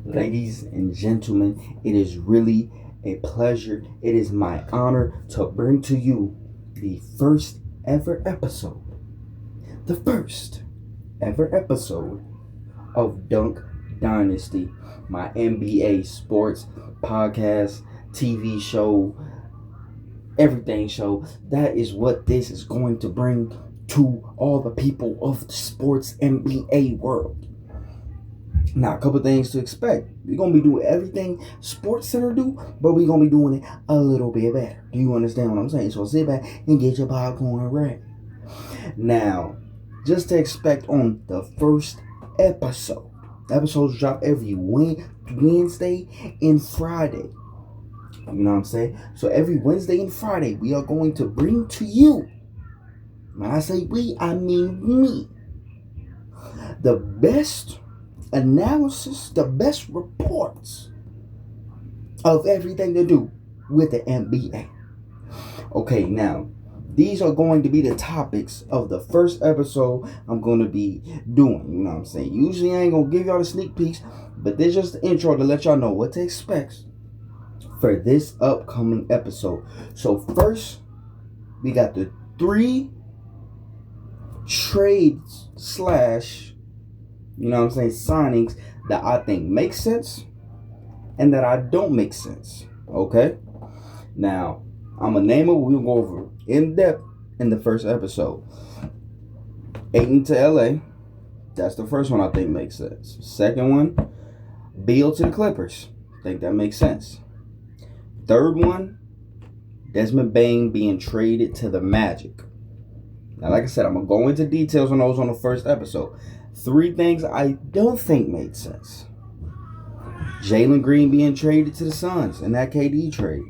Ladies and gentlemen, it is really a pleasure. It is my honor to bring to you the first ever episode. The first ever episode of Dunk Dynasty, my NBA sports podcast, TV show, everything show. That is what this is going to bring to all the people of the sports NBA world. Now, a couple things to expect. We're going to be doing everything Sports Center do, but we're going to be doing it a little bit better. Do you understand what I'm saying? So sit back and get your popcorn ready. Now, just to expect on the first episode. Episodes drop every Wednesday and Friday. You know what I'm saying? So every Wednesday and Friday, we are going to bring to you, when I say we, I mean me, the best analysis, the best reports of everything to do with the NBA. Okay, now, these are going to be the topics of the first episode I'm going to be doing. You know what I'm saying? Usually I ain't going to give y'all the sneak peeks, but this is just the intro to let y'all know what to expect for this upcoming episode. So first, we got the 3 trades / you know what I'm saying, signings that I think make sense and that I don't make sense. Okay? Now, I'm going to name it. We'll go over in depth in the first episode. Ayton to LA. That's the first one I think makes sense. Second one, Beal to the Clippers. I think that makes sense. Third one, Desmond Bane being traded to the Magic. Now, like I said, I'm going to go into details on those on the first episode. 3 things I don't think made sense. Jalen Green being traded to the Suns in that KD trade.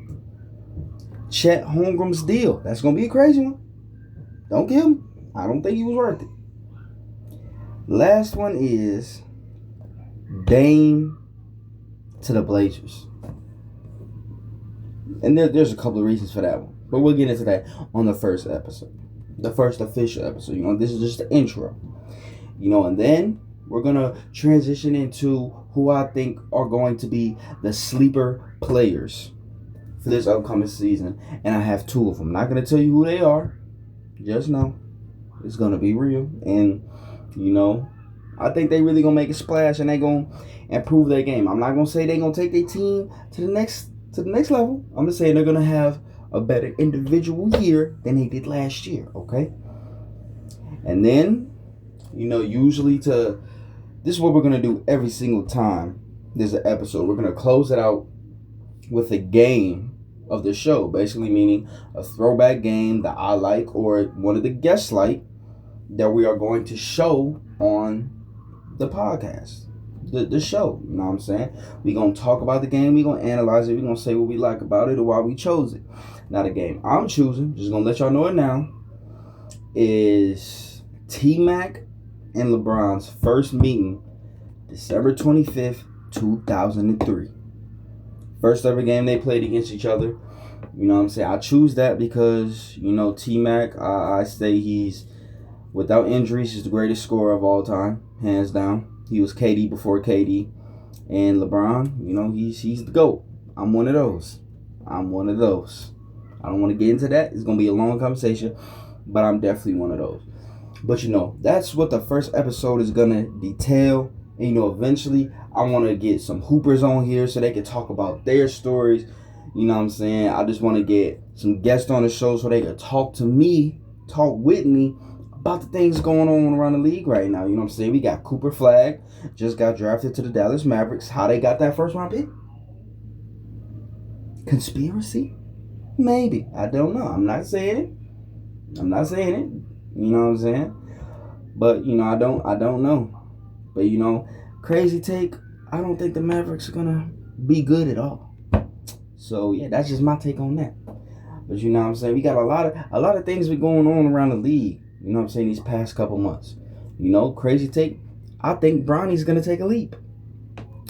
Chet Holmgren's deal. That's going to be a crazy one. Don't kill him. I don't think he was worth it. Last one is Dame to the Blazers. And there's a couple of reasons for that one. But we'll get into that on the first episode. The first official episode. You know, this is just the intro. You know, and then we're going to transition into who I think are going to be the sleeper players for this upcoming season. And I have 2 of them. I'm not going to tell you who they are. Just know it's going to be real. And, you know, I think they really going to make a splash and they going to improve their game. I'm not going to say they're going to take their team to the next level. I'm going to say they're going to have a better individual year than they did last year. Okay? And then, you know, usually this is what we're going to do every single time there's an episode. We're going to close it out with a game of the show. Basically meaning a throwback game that I like or one of the guests like that we are going to show on the podcast. The show. You know what I'm saying? We're going to talk about the game. We're going to analyze it. We're going to say what we like about it or why we chose it. Now the game I'm choosing, just going to let y'all know it now, is T-Mac and LeBron's first meeting, December 25th, 2003. First ever game they played against each other. You know what I'm saying? I choose that because, you know, T-Mac, I say he's, without injuries, he's the greatest scorer of all time, hands down. He was KD before KD. And LeBron, you know, he's the GOAT. I'm one of those. I don't want to get into that. It's going to be a long conversation, but I'm definitely one of those. But, you know, that's what the first episode is going to detail. And, you know, eventually I want to get some hoopers on here so they can talk about their stories. You know what I'm saying? I just want to get some guests on the show so they can talk with me about the things going on around the league right now. You know what I'm saying? We got Cooper Flag, just got drafted to the Dallas Mavericks. How they got that first round pick? Conspiracy? Maybe. I don't know. I'm not saying it. You know what I'm saying? But, you know, I don't know. But, you know, crazy take, I don't think the Mavericks are going to be good at all. So, yeah, that's just my take on that. But, you know what I'm saying? We got a lot of things been going on around the league, you know what I'm saying, these past couple months. You know, crazy take, I think Bronny's going to take a leap.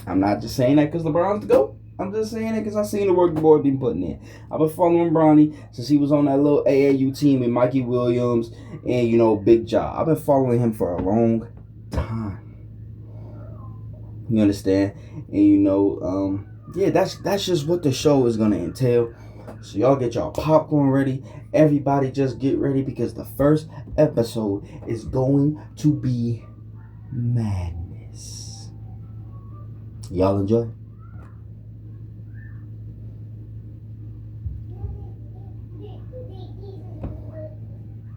I'm not just saying that because LeBron's the GOAT. I'm just saying it because I seen the work the boy been putting in. I've been following Bronny since he was on that little AAU team with Mikey Williams and, you know, Big Ja. I've been following him for a long time. You understand? And yeah, that's just what the show is gonna entail. So y'all get y'all popcorn ready. Everybody just get ready because the first episode is going to be madness. Y'all enjoy.